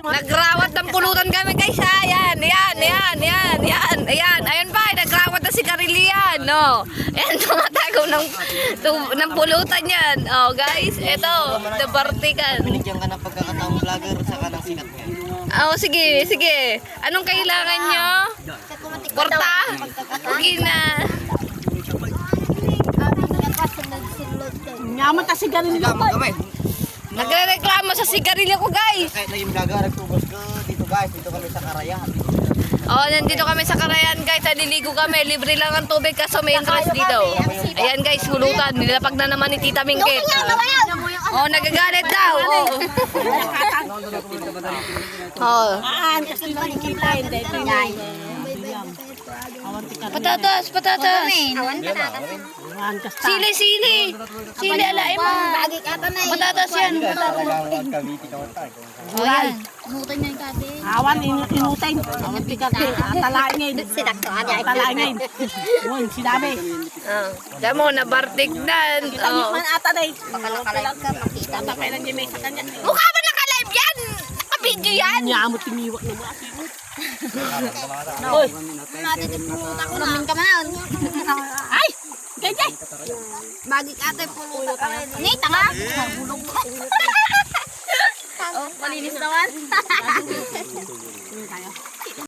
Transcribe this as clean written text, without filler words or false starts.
Nagrawat ng pulutan kami guys ha. Ayan. Ayan pa, nagrawat na si Karilian. No. Ayan, tumatago ng pulutan yan. Oh guys, ito, nabartikan. Binigyan ka ng pagkakataong vlogger sa kanang sikat ngayon. Oh, sige. Anong kailangan nyo? Porta? Sige na. Nyaman kasi ganun nila pa. Nagre-reklamo sa sigarilyo ko guys. Kahit naging vlogger, nagtubos ko dito guys. Dito kami sa Karayan. Oh, nandito kami sa Karayan guys. Naliligo kami. Libre lang ang tubig kaso may interest dito. Ayan guys, hulutan. Nilapag na naman ni Tita Mingkit. Oh, nagagalit daw. Oh. Kasi nakikita hindi. Patatas. Sili. Sili, alain mo. Patatas yan. Oh, yan. Awan, inutin. Awan, tikati. Atalain. Atalain. Yun, sinabi. Diyan mo, nabartignan. Oh. Man ata na eh. Tapailan niya may sa kanya. Mukha ba naka-live yan? Naka-video yan? Nyamot tiniwa na ba? Oy. Ay! Gay! Bagik ate pulutan ka rin. Ni, tanga. Bulong mo. Malinis naman.